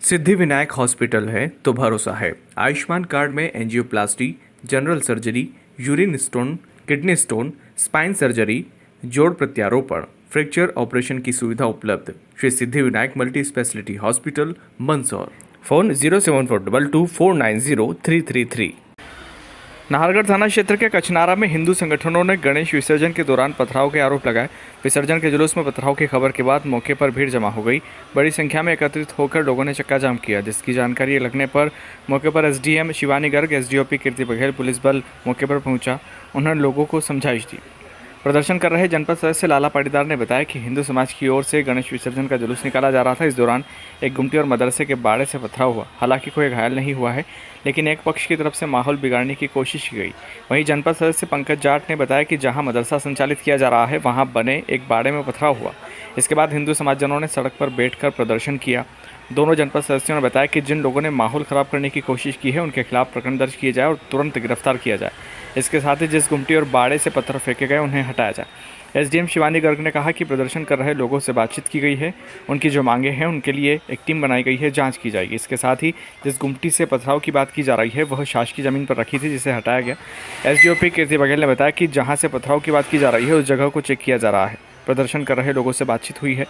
Siddhivinayak hospital है तो भरोसा है। आयुष्मान कार्ड में angioplasty, general surgery, urine stone, kidney stone, spine surgery, जोड़ प्रत्यारोपण, फ्रैक्चर ऑपरेशन की सुविधा उपलब्ध। Shri Siddhivinayak multi speciality hospital, Mandsaur. Phone 07422490333। Nahargarh थाना क्षेत्र के कचनारा में हिंदू संगठनों ने गणेश विसर्जन के दौरान पथराव के आरोप लगाए। विसर्जन के जुलूस में पथराव की खबर के बाद मौके पर भीड़ जमा हो गई। बड़ी संख्या में एकत्रित होकर लोगों ने चक्का जाम किया, जिसकी जानकारी लगने पर मौके पर एसडीएम शिवानी गर्ग, एसडीओपी कीर्ति बघेल, पुलिस बल मौके पर पहुंचा। उन्होंने लोगों को समझाइश दी। प्रदर्शन कर रहे जनपद सदस्य लाला पाटीदार ने बताया कि हिंदू समाज की ओर से गणेश विसर्जन का जुलूस निकाला जा रहा था। इस दौरान एक गुमटी और मदरसे के बाड़े से पथराव हुआ। हालांकि कोई घायल नहीं हुआ है, लेकिन एक पक्ष की तरफ से माहौल बिगाड़ने की कोशिश की गई। वहीं जनपद सदस्य पंकज जाट ने बताया कि जहां मदरसा संचालित किया जा रहा है, वहां बने एक बाड़े में पथराव हुआ। इसके बाद हिंदू समाजजनों ने सड़क पर बैठकर प्रदर्शन किया। दोनों जनपद सदस्यों ने बताया कि जिन लोगों ने माहौल खराब करने की कोशिश की है, उनके खिलाफ प्रकरण दर्ज किया जाए और तुरंत गिरफ्तार किया जाए। इसके साथ ही जिस गुमटी और बाड़े से पत्थर फेंके गए, उन्हें हटाया जाए। एसडीएम शिवानी गर्ग ने कहा कि प्रदर्शन कर रहे लोगों से बातचीत की गई है। उनकी जो मांगे हैं, उनके लिए एक टीम बनाई गई है, जांच की जाएगी। इसके साथ ही जिस गुमटी से पथराव की बात की जा रही है, वह शासकीय जमीन पर रखी थी, जिसे हटाया गया। एसडीओपी कीर्ति बघेल ने बताया कि जहां से पथराव की बात की जा रही है, उस जगह को चेक किया जा रहा है। प्रदर्शन कर रहे लोगों से बातचीत हुई है।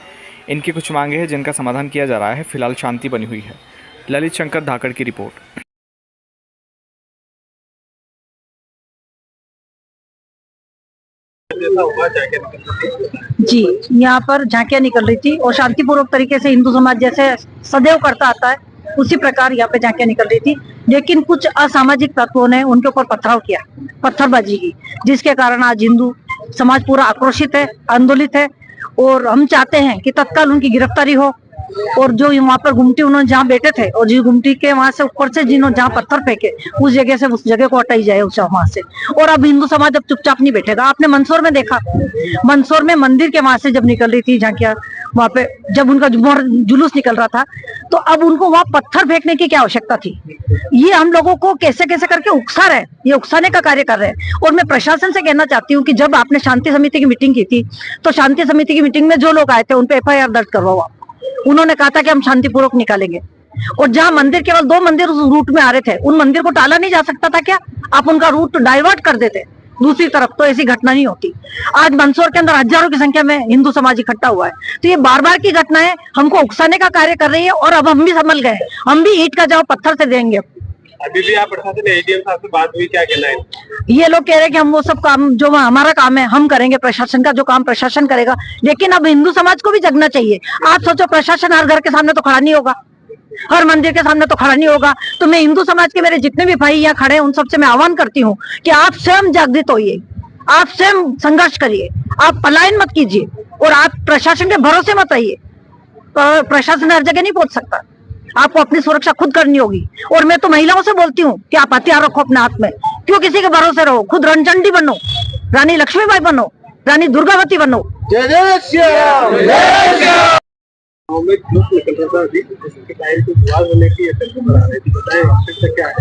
इनकी कुछ मांगे हैं, जिनका समाधान किया जा रहा है। फिलहाल शांति बनी हुई है। ललित शंकर धाकड़ की रिपोर्ट। जी, यहाँ पर झांकियां निकल रही थी और शांतिपूर्वक तरीके से हिंदू समाज जैसे सदैव करता आता है, उसी प्रकार यहाँ पे झांकियां निकल रही थी। लेकिन कुछ असामाजिक तत्वों ने उनके ऊपर पथराव किया, पत्थरबाजी की, जिसके कारण आज हिंदू समाज पूरा आक्रोशित है, आंदोलित है। और हम चाहते हैं कि तत्काल उनकी गिरफ्तारी हो और जो वहाँ पर गुमटी उन्होंने जहाँ बैठे थे और जिस गुमटी के वहां से ऊपर से जिन्होंने जहाँ पत्थर फेंके, उस जगह से उस जगह को हटाई जाए वहां से। और अब हिंदू समाज अब चुपचाप नहीं बैठेगा। आपने मंदसौर में देखा, मंदसौर में मंदिर के वहां से जब निकल रही थी झांकियां, वहां पे जब उनका जुलूस निकल रहा था, तो अब उनको वहां पत्थर फेंकने की क्या आवश्यकता थी? ये हम लोगों को कैसे कैसे करके उकसा रहे, ये उकसाने का कार्य कर रहे हैं। और मैं प्रशासन से कहना चाहती हूँ कि जब आपने शांति समिति की मीटिंग की थी, तो शांति समिति की मीटिंग में जो लोग आए थे, उन पे एफआईआर दर्ज करवाओ आप। उन्होंने कहा था कि हम शांतिपूर्वक निकालेंगे। और जहां मंदिर, केवल 2 मंदिर उस रूट में आ रहे थे, उन मंदिर को टाला नहीं जा सकता था क्या? आप उनका रूट डाइवर्ट कर देते दूसरी तरफ, तो ऐसी घटना नहीं होती। आज मंदसौर के अंदर हजारों की संख्या में हिंदू समाज इकट्ठा हुआ है। तो ये बार बार की घटनाएं हमको उकसाने का कार्य कर रही है। और अब हम भी संभल गए, हम भी ईंट का जवाब पत्थर से देंगे। अभी भी आप प्रशासन एडीएम साहब से बात हुई, क्या कहना है? ये लोग कह रहे हैं कि हम वो सब काम जो हमारा काम है हम करेंगे, प्रशासन का जो काम प्रशासन करेगा। लेकिन अब हिंदू समाज को भी जगना चाहिए। आप सोचो, प्रशासन हर घर के सामने तो खड़ा नहीं होगा, हर मंदिर के सामने तो खड़ा नहीं होगा। तो मैं हिंदू समाज के मेरे जितने भी भाई यहाँ खड़े हैं, उन सबसे मैं आह्वान करती हूँ कि आप स्वयं जागृत होइए, आप स्वयं संघर्ष करिए, आप पलायन मत कीजिए और आप प्रशासन के भरोसे मत रहिए। प्रशासन हर जगह नहीं पहुंच सकता, आपको अपनी सुरक्षा खुद करनी होगी। और मैं तो महिलाओं से बोलती हूँ कि आप हथियार रखो अपने हाथ में, क्यों किसी के भरोसे रहो? खुद रणचंडी बनो, रानी लक्ष्मीबाई बनो, रानी दुर्गावती बनो। जय जय श्री राम, जय श्री राम। में जुलूस निकल रहा था, अभी इसके टाइम पे विवाद होने की खबर आ रही थी, बताएं वास्तविकता क्या है?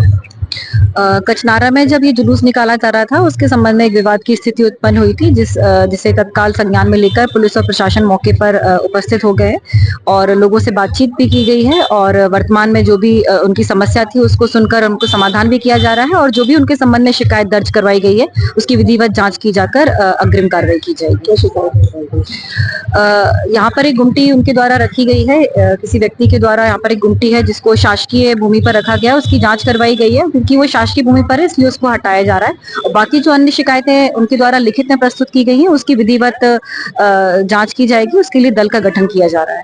कचनारा में जब ये जुलूस निकाला जा रहा था, उसके संबंध में एक विवाद की स्थिति उत्पन्न हुई थी, जिसे तत्काल संज्ञान में लेकर पुलिस और प्रशासन मौके पर उपस्थित हो गए और लोगों से बातचीत भी की गई है। और वर्तमान में जो भी उनकी समस्या थी, उसको सुनकर उनको समाधान भी किया जा रहा है। और जो भी उनके संबंध में शिकायत दर्ज करवाई गई है, उसकी विधिवत जांच की जाकर अग्रिम कार्रवाई की जाएगी। यहाँ पर एक गुमटी उनके द्वारा रखी गई है, किसी व्यक्ति के द्वारा यहाँ पर एक गुमटी है जिसको शासकीय भूमि पर रखा गया, उसकी जांच करवाई गई है। क्योंकि वो शासकीय भूमि पर है, इसलिए उसको हटाया जा रहा है। और बाकी जो अन्य शिकायतें उनके द्वारा लिखित में प्रस्तुत की गई हैं, उसकी विधिवत जांच की जाएगी। उसके लिए दल का गठन किया जा रहा है।